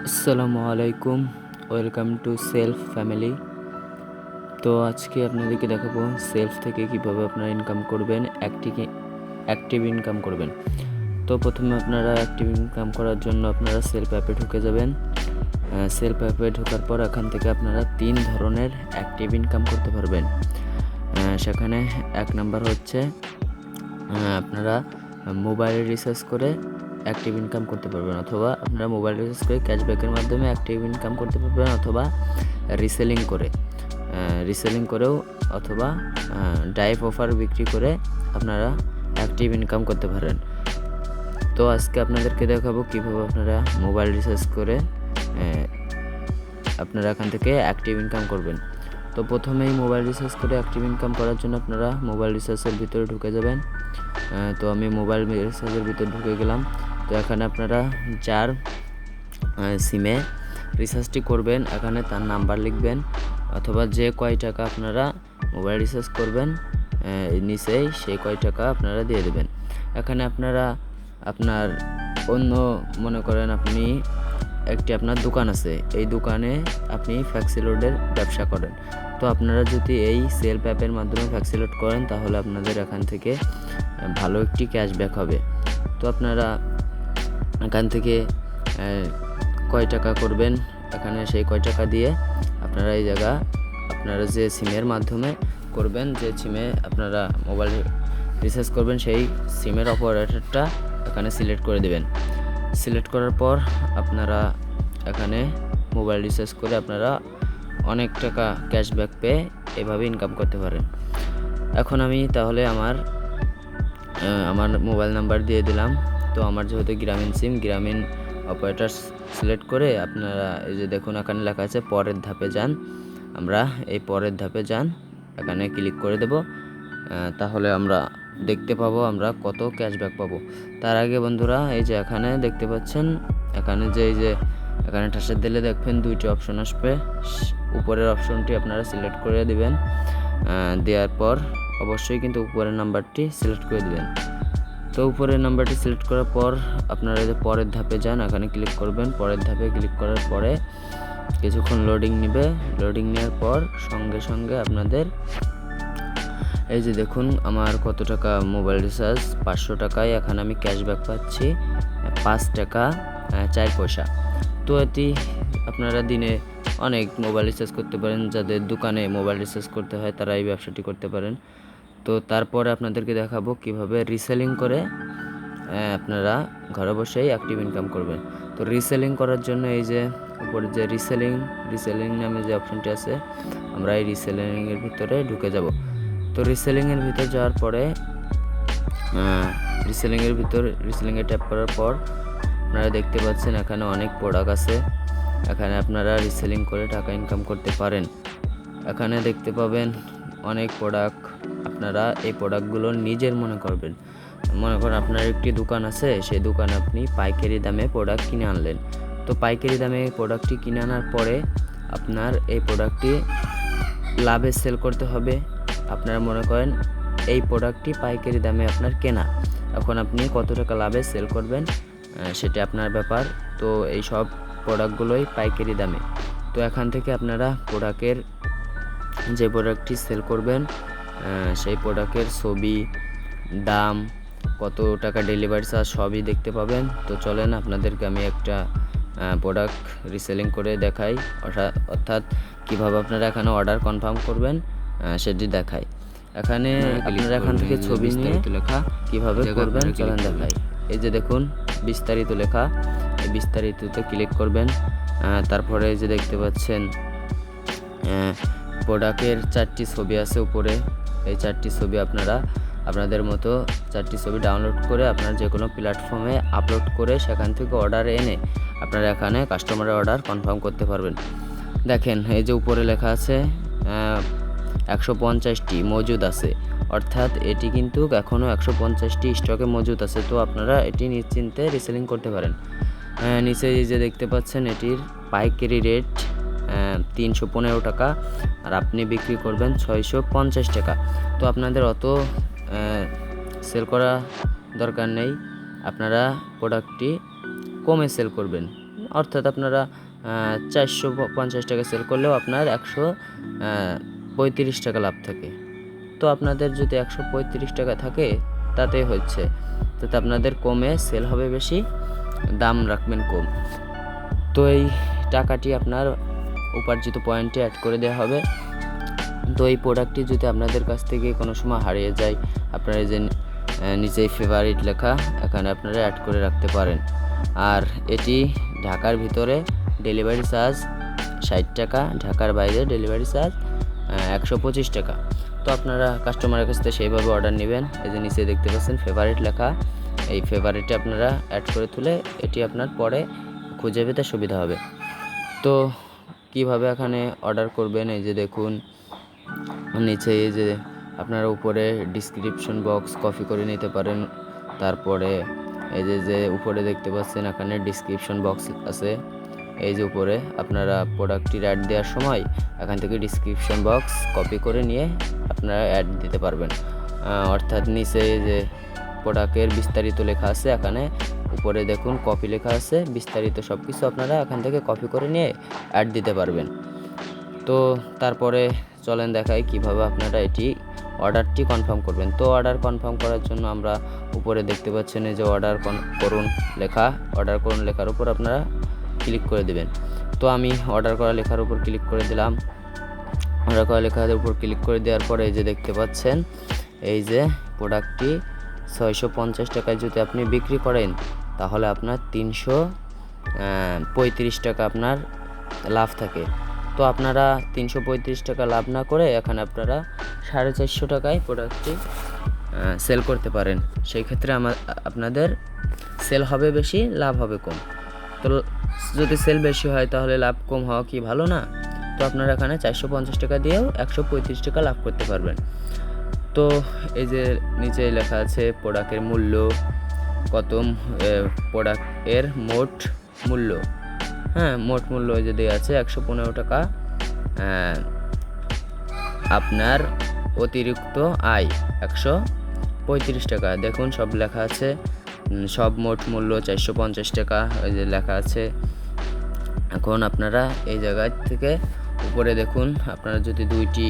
আসসালামু আলাইকুম, welcome to self family. তো আজকে আপনাদেরকে দেখাবো সেলফ থেকে কিভাবে আপনারা ইনকাম করবেন, অ্যাক্টিভ ইনকাম করবেন। তো প্রথমে আপনারা অ্যাক্টিভ ইনকাম করার জন্য আপনারা সেলফ অ্যাপে ঢুকে যাবেন। সেলফ অ্যাপে ঢোকার পর এখান থেকে আপনারা 3 ধরনের অ্যাক্টিভ ইনকাম করতে পারবেন। সেখানে 1 নাম্বার হচ্ছে আপনারা মোবাইল রিচার্জ করে অ্যাক্টিভ ইনকাম করতে পারবেন, অথবা আপনারা মোবাইল রিচার্জ করে ক্যাশব্যাকের মাধ্যমে অ্যাক্টিভ ইনকাম করতে পারবেন, অথবা রিসেলিং করেও, অথবা ডাইভ অফার বিক্রি করে আপনারা অ্যাক্টিভ ইনকাম করতে পারেন। তো আজকে আপনাদেরকে দেখাবো কীভাবে আপনারা মোবাইল রিচার্জ করে আপনারা এখান থেকে অ্যাক্টিভ ইনকাম করবেন। তো প্রথমেই মোবাইল রিচার্জ করে অ্যাক্টিভ ইনকাম করার জন্য আপনারা মোবাইল রিচার্জের ভিতরে ঢুকে যাবেন। তো আমি মোবাইল রিচার্জের ভিতরে ঢুকে গেলাম। তো এখানে আপনারা যার সিমে রিচার্জটি করবেন এখানে তার নাম্বার লিখবেন, অথবা যে কয় টাকা আপনারা মোবাইল রিচার্জ করবেন নিচেই সেই কয় টাকা আপনারা দিয়ে দেবেন। এখানে আপনারা আপনার অন্য মনে করেন আপনি আপনার দোকান আছে, এই দোকানে আপনি ফ্যাক্সি লোডের ব্যবসা করেন। তো আপনারা যদি এই সেলফ অ্যাপের মাধ্যমে ফ্যাক্সি লোড করেন তাহলে আপনাদের এখান থেকে ভালো একটি ক্যাশব্যাক হবে। তো আপনারা এখান থেকে কয় টাকা করবেন এখানে সেই কয় টাকা দিয়ে আপনারা এই জায়গা আপনারা যে সিমের মাধ্যমে করবেন, যে সিমে আপনারা মোবাইল রিচার্জ করবেন সেই সিমের অপারেটরটা এখানে সিলেক্ট করে দেবেন। সিলেক্ট করার পর আপনারা এখানে মোবাইল রিচার্জ করে আপনারা অনেক টাকা ক্যাশব্যাক পেয়ে এভাবে ইনকাম করতে পারেন। এখন আমি তাহলে আমার মোবাইল নাম্বার দিয়ে দিলাম। তো আমার যেহেতু গ্রামীণ অপারেটর সিলেক্ট করে আপনারা এই যে দেখুন এখানে লেখা আছে পরের ধাপে যান, আমরা এই পরের ধাপে যান এখানে ক্লিক করে দেব। তাহলে আমরা দেখতে পাবো আমরা কত ক্যাশব্যাক পাবো। তার আগে বন্ধুরা এই যে এখানে দেখতে পাচ্ছেন এখানে এখানে ঠাসের দিলে দেখবেন 2টি অপশন আসবে। উপরের অপশনটি আপনারা সিলেক্ট করে দিবেন, দেওয়ার পর অবশ্যই কিন্তু উপরের নাম্বারটি সিলেক্ট করে দিবেন। তো উপরের নাম্বারটি সিলেক্ট করার পর আপনারা যে পরের ধাপে যান এখানে ক্লিক করবেন। পরের ধাপে ক্লিক করার পরে কিছুক্ষণ লোডিং নেবে। লোডিং নেওয়ার পর সঙ্গে সঙ্গে আপনাদের এই যে দেখুন আমার কত টাকা মোবাইল রিচার্জ 500 টাকায় এখানে আমি ক্যাশব্যাক পাচ্ছি 5 টাকা 4 পয়সা। তো এটি আপনারা দিনে অনেক মোবাইল রিচার্জ করতে পারেন, যাদের দোকানে মোবাইল রিচার্জ করতে হয় তারা এই ব্যবসাটি করতে পারেন। তো তারপরে আপনাদেরকে দেখাবো কিভাবে রিসেলিং করে আপনারা ঘরে বসেই অ্যাক্টিভ ইনকাম করবেন। তো রিসেলিং করার জন্য এই যে উপরে যে রিসেলিং নামে যে অপশনটি আছে আমরা এই রিসেলিংয়ের ভিতরে ঢুকে যাব। তো রিসেলিংয়ের ভিতরে যাওয়ার পরে রিসেলিংয়ে ট্যাপ করার পর আপনারা দেখতে পাচ্ছেন এখানে অনেক প্রোডাক্ট আছে, এখানে আপনারা রিসেলিং করে টাকা ইনকাম করতে পারেন। এখানে দেখতে পাবেন অনেক প্রোডাক্ট, আপনারা এই প্রোডাক্টগুলো নিজের মনে করেন আপনার একটি দোকান আছে, সেই দোকানে আপনি পাইকারি দামে প্রোডাক্ট কিনে আনলেন। তো পাইকারি দামে প্রোডাক্টটি কিনে আনার পরে আপনার এই প্রোডাক্টটি লাভে সেল করতে হবে। আপনারা মনে করেন এই প্রোডাক্টটি পাইকারি দামে আপনার কেনা, এখন আপনি কত টাকা লাভে সেল করবেন সেটা আপনার ব্যাপার। তো এই সব প্রোডাক্টগুলোই পাইকারি দামে। তো এখান থেকে আপনারা যে প্রোডাক্টটি সেল করবেন সেই প্রোডাক্টের ছবি, দাম, কত টাকা ডেলিভারি চার্জ সবই দেখতে পাবেন। তো চলেন আপনাদেরকে আমি একটা প্রোডাক্ট রিসেলিং করে দেখাই, অর্থাৎ কীভাবে আপনারা এখানে অর্ডার কনফার্ম করবেন সেটি দেখাই। এখানে আপনারা এখান থেকে ছবি নিয়ে লেখা কীভাবে করবেন চলেন দেখাই। এই যে দেখুন বিস্তারিত লেখা, এই বিস্তারিততে ক্লিক করবেন। তারপরে এই যে দেখতে পাচ্ছেন প্রোডাক্টের 4টি ছবি আছে উপরে। এই 4টি ছবি আপনারা আপনাদের মতো 4টি ছবি ডাউনলোড করে আপনার যে কোনো প্ল্যাটফর্মে আপলোড করে সেখান থেকে অর্ডার এনে আপনারা এখানে কাস্টমারের অর্ডার কনফার্ম করতে পারবেন। দেখেন এই যে উপরে লেখা আছে 150টি মজুদ আছে, অর্থাৎ এটি কিন্তু এখনও 150টি স্টকে মজুদ আছে। তো আপনারা এটি নিশ্চিন্তে রিসেলিং করতে পারেন। নিচে এই যে দেখতে পাচ্ছেন এটির পাইকারি রেট 315 টাকা, আর আপনি বিক্রি করবেন 650 টাকা। তো আপনাদের অত সেল করা দরকার নেই, আপনারা প্রোডাক্টটি কমে সেল করবেন, অর্থাৎ আপনারা 450 টাকা সেল করলেও আপনার 135 টাকা লাভ থাকে। তো আপনাদের যদি 135 টাকা থাকে তাতে হচ্ছে, তাতে আপনাদের কমে সেল হবে বেশি, দাম রাখবেন কম। তো এই টাকাটি আপনার উপার্জিত পয়েন্টে অ্যাড করে দেওয়া হবে। তো এই প্রোডাক্টটি যদি আপনাদের কাছ থেকে কোনো সময় হারিয়ে যায়, আপনারা যে নিচেই ফেভারিট লেখা, এখানে আপনারা অ্যাড করে রাখতে পারেন। আর এটি ঢাকার ভিতরে ডেলিভারি চার্জ 60 টাকা, ঢাকার বাইরে ডেলিভারি চার্জ 125 টাকা। তো আপনারা কাস্টমারের কাছ থেকে সেইভাবে অর্ডার নেবেন। এই যে নিচে দেখতে পাচ্ছেন ফেভারিট লেখা, এই ফেভারিটে আপনারা অ্যাড করে তুলে এটি আপনার পরে খুঁজে পেতে সুবিধা হবে। তো কিভাবে এখানে অর্ডার করবেন, এই যে দেখুন নিচে এই যে আপনারা উপরে ডিসক্রিপশন বক্স কপি করে নিতে পারেন। তারপরে এই যে উপরে দেখতে পাচ্ছেন এখানে ডিসক্রিপশন বক্স আছে, এই যে উপরে আপনারা প্রোডাক্টটির অ্যাড দেওয়ার সময় এখান থেকে ডিসক্রিপশন বক্স কপি করে নিয়ে আপনারা অ্যাড দিতে পারবেন। অর্থাৎ নিচে যে প্রোডাক্টের বিস্তারিত লেখা আছে, এখানে উপরে দেখুন কপি লেখা আছে, বিস্তারিত সব কিছু আপনারা এখান থেকে কপি করে নিয়ে অ্যাড দিতে পারবেন। তো তারপরে চলেন দেখাই কিভাবে আপনারা এটি অর্ডারটি কনফার্ম করবেন। তো অর্ডার কনফার্ম করার জন্য আমরা উপরে দেখতে পাচ্ছেন এই যে অর্ডার করুন লেখা, অর্ডার করুন লেখার উপর আপনারা ক্লিক করে দেবেন। তো আমি অর্ডার করা লেখার উপর ক্লিক করে দিলাম। অর্ডার করা লেখার উপর ক্লিক করে দেওয়ার পরে এই যে দেখতে পাচ্ছেন এই যে প্রোডাক্টটি 650 টাকায় যদি আপনি বিক্রি করেন তাহলে আপনার 335 টাকা আপনার লাভ থাকে। তো আপনারা 335 টাকা লাভ না করে এখানে আপনারা 450 টাকায় প্রোডাক্টটি সেল করতে পারেন। সেই ক্ষেত্রে আপনাদের সেল হবে বেশি, লাভ হবে কম। তো যদি সেল বেশি হয় তাহলে লাভ কম হওয়া কি ভালো না? তো আপনারা এখানে 450 টাকা দিয়েও 135 টাকা লাভ করতে পারবেন। তো এই যে নিচে লেখা আছে প্রোডাক্টের মূল্য কত, প্রোডাক্টের মোট মূল্য, মোট মূল্য যে দেওয়া আছে 115 টাকা, আপনার অতিরিক্ত আয় 135 টাকা। দেখুন সব লেখা আছে, সব মোট মূল্য 450 টাকা ওই যে লেখা আছে। এখন আপনারা এই জায়গা থেকে উপরে দেখুন, আপনারা যদি 2টি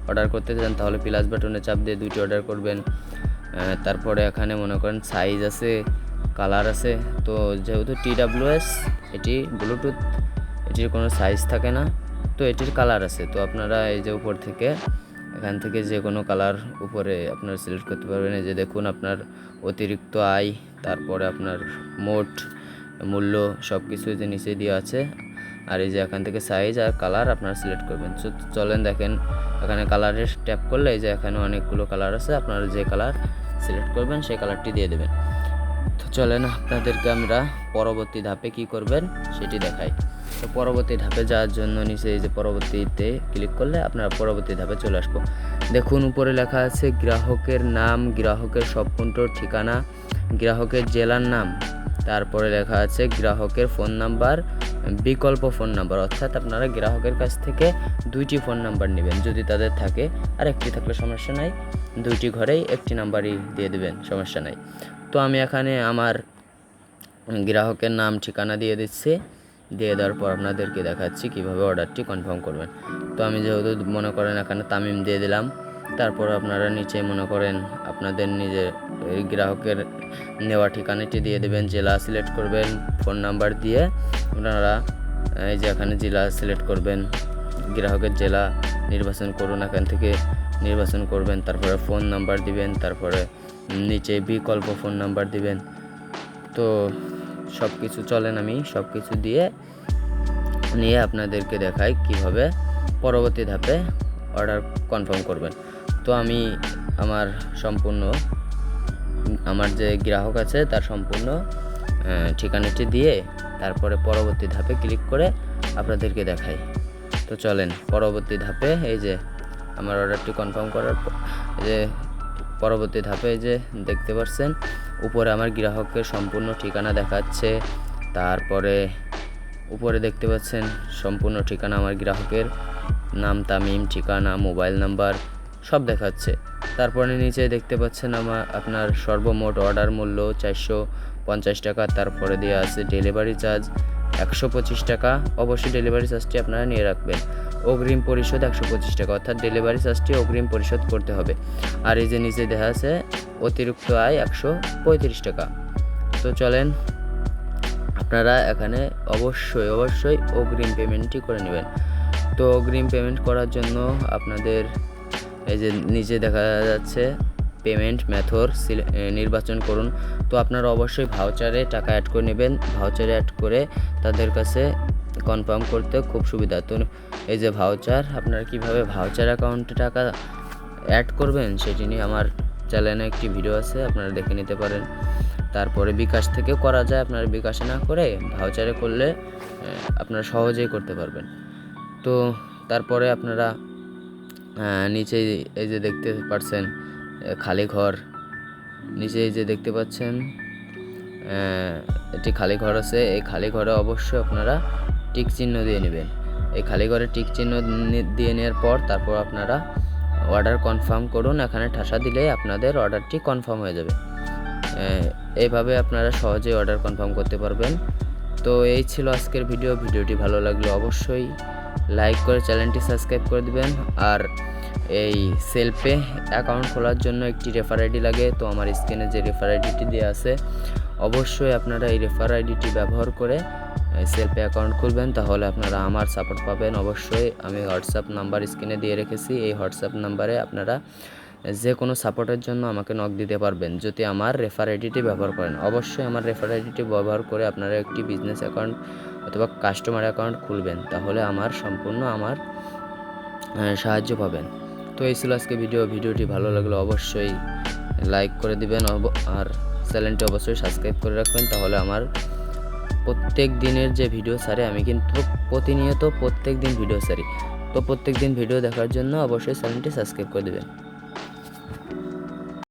অর্ডার করতে চান তাহলে প্লাস বাটনে চাপ দিয়ে 2টি অর্ডার করবেন। তারপরে এখানে মনে করেন সাইজ আছে, কালার আছে। তো যেহেতু TWS এটি ব্লুটুথ, এটির কোনো সাইজ থাকে না, তো এটির কালার আছে। তো আপনারা এই যে উপর থেকে এখান থেকে যে কোনো কালার উপরে আপনারা সিলেক্ট করতে পারবেন। এই যে দেখুন আপনার অতিরিক্ত আয়, তারপরে আপনার মোট মূল্য সব কিছু যে নিচে দেওয়া আছে। আর এই যে এখান থেকে সাইজ আর কালার আপনারা সিলেক্ট করবেন। চলেন দেখেন এখানে কালারের ট্যাপ করলে এই যে এখানে অনেকগুলো কালার আছে, আপনারা যে কালার সিলেক্ট করবেন সেই কালারটি দিয়ে দেবেন। তো চলেন আপনাদেরকে আমরা পরবর্তী ধাপে কি করবেন সেটি দেখাই। তো পরবর্তী ধাপে যাওয়ার জন্য নিচে এই যে পরবর্তীতে ক্লিক করলে আপনারা পরবর্তী ধাপে চলে আসবো। দেখুন উপরে লেখা আছে গ্রাহকের নাম, গ্রাহকের সম্পূর্ণ ঠিকানা, গ্রাহকের জেলার নাম, তারপরে লেখা আছে গ্রাহকের ফোন নাম্বার, বিকল্প ফোন নাম্বার। অর্থাৎ আপনারা গ্রাহকের কাছ থেকে 2টি ফোন নাম্বার নেবেন যদি তাদের থাকে, আর একটি থাকলে সমস্যা নাই, 2টি ঘরেই একটি নাম্বারই দিয়ে দেবেন, সমস্যা নাই। তো আমি এখানে আমার গ্রাহকের নাম ঠিকানা দিয়ে দিচ্ছি। দিয়ে দেওয়ার পর আপনাদেরকে দেখাচ্ছি কিভাবে অর্ডারটি কনফার্ম করবেন। তো আমি যেহেতু মনে করেন এখানে তামিম দিয়ে দিলাম, তারপর আপনারা নিচে মনে করেন আপনাদের নিজের গ্রাহকের নেওয়া ঠিকানাটি দিয়ে দেবেন, জেলা সিলেক্ট করবেন, ফোন নাম্বার দিয়ে আপনারা এই যে এখানে জেলা সিলেক্ট করবেন, গ্রাহকের জেলা নির্বাচন করুন, এখান থেকে নির্বাচন করবেন, তারপরে ফোন নাম্বার দিবেন, তারপরে নিচে বিকল্প ফোন নাম্বার দিবেন। তো সব কিছু চলেন আমি সব কিছু নিয়ে আপনাদেরকে দেখাই কিভাবে পরবর্তী ধাপে অর্ডার কনফার্ম করবেন। তো আমি আমার যে গ্রাহক আছে তার সম্পূর্ণ ঠিকানাটি দিয়ে তারপরে পরবর্তী ধাপে ক্লিক করে আপনাদেরকে দেখাই। তো চলেন পরবর্তী ধাপে এই যে আমার অর্ডারটি কনফার্ম করার যে পরবর্তী ধাপে যে দেখতে পাচ্ছেন উপরে আমার গ্রাহকের সম্পূর্ণ ঠিকানা দেখাচ্ছে, তারপরে উপরে দেখতে পাচ্ছেন সম্পূর্ণ ঠিকানা, আমার গ্রাহকের নাম তামিম, ঠিকানা, মোবাইল নাম্বার সব দেখাচ্ছে। তারপরে নিচে দেখতে পাচ্ছেন আপনার সর্বমোট অর্ডার মূল্য 450 টাকা, তারপরে দেওয়া আছে ডেলিভারি চার্জ 125 টাকা। অবশ্যই ডেলিভারি চার্জটি আপনারা নিয়ে রাখবেন। অগ্রিম পরিশোধ 125 টাকা, অর্থাৎ ডেলিভারি চার্জটি অগ্রিম পরিশোধ করতে হবে। আর এই যে নিচে দেখা আছে অতিরিক্ত আয় 135 টাকা। তো চলেন আপনারা এখানে অবশ্যই অগ্রিম পেমেন্টটি করে নেবেন। তো অগ্রিম পেমেন্ট করার জন্য আপনাদের এই যে নিচে দেখা যাচ্ছে পেমেন্ট মেথড নির্বাচন করুন। তো আপনারা অবশ্যই ভাউচারে টাকা অ্যাড করে নেবেন। ভাউচারে অ্যাড করে তাদের কাছে কনফার্ম করতে খুব সুবিধা। তো এই যে ভাউচার, আপনারা কিভাবে ভাউচার অ্যাকাউন্টে টাকা অ্যাড করবেন সেটি নিয়ে আমার চ্যানেলে একটি ভিডিও আছে, আপনারা দেখে নিতে পারেন। তারপরে বিকাশ থেকেও করা যায়, আপনারা বিকাশে না করে ভাউচারে করলে আপনারা সহজেই করতে পারবেন। তো তারপরে আপনারা নিচে এই যে দেখতে পাচ্ছেন খালি ঘর, নিচে এই যে দেখতে পাচ্ছেন একটি খালি ঘর আছে। এই খালি ঘরে অবশ্যই আপনারা টিক চিহ্ন দিয়ে নেবেন। এই খালি ঘরে টিক চিহ্ন দিয়ে নেওয়ার পর তারপর আপনারা অর্ডার কনফার্ম করুন। এখানে ঠাসা দিলে আপনাদের অর্ডারটি কনফার্ম হয়ে যাবে। এইভাবে আপনারা সহজেই অর্ডার কনফার্ম করতে পারবেন। তো এই ছিল আজকের ভিডিওটি ভালো লাগলে অবশ্যই লাইক করে চ্যানেলটি সাবস্ক্রাইব করে দিবেন। আর এই সেলপে অ্যাকাউন্ট খোলার জন্য একটি রেফার আইডি লাগে। তো আমার স্ক্রিনে যে রেফার আইডিটি দেওয়া আছে, অবশ্যই আপনারা এই রেফার আইডিটি ব্যবহার করে সেলপে অ্যাকাউন্ট খুলবেন, তাহলে আপনারা আমার সাপোর্ট পাবেন। অবশ্যই আমি হোয়াটসঅ্যাপ নাম্বার স্ক্রিনে দিয়ে রেখেছি। এই হোয়াটসঅ্যাপ নাম্বারে আপনারা যে কোনো সাপোর্টের জন্য আমাকে নক দিতে পারবেন যদি আমার রেফার আইডিটি ব্যবহার করেন। অবশ্যই আমার রেফার আইডিটি ব্যবহার করে আপনারা একটি বিজনেস অ্যাকাউন্ট অথবা কাস্টমার অ্যাকাউন্ট খুলবেন, তাহলে সম্পূর্ণ আমার সাহায্য পাবেন। তো এই ছিল আজকে ভিডিওটি ভালো লাগলে অবশ্যই লাইক করে দিবেন আর চ্যানেলটি অবশ্যই সাবস্ক্রাইব করে রাখবেন, তাহলে আমার প্রত্যেক দিনের যে ভিডিও ছাড়ে, আমি কিন্তু প্রতিনিয়ত প্রত্যেক দিন ভিডিও ছাড়ি। তো প্রত্যেক দিন ভিডিও দেখার জন্য অবশ্যই চ্যানেলটি সাবস্ক্রাইব করে দেবেন।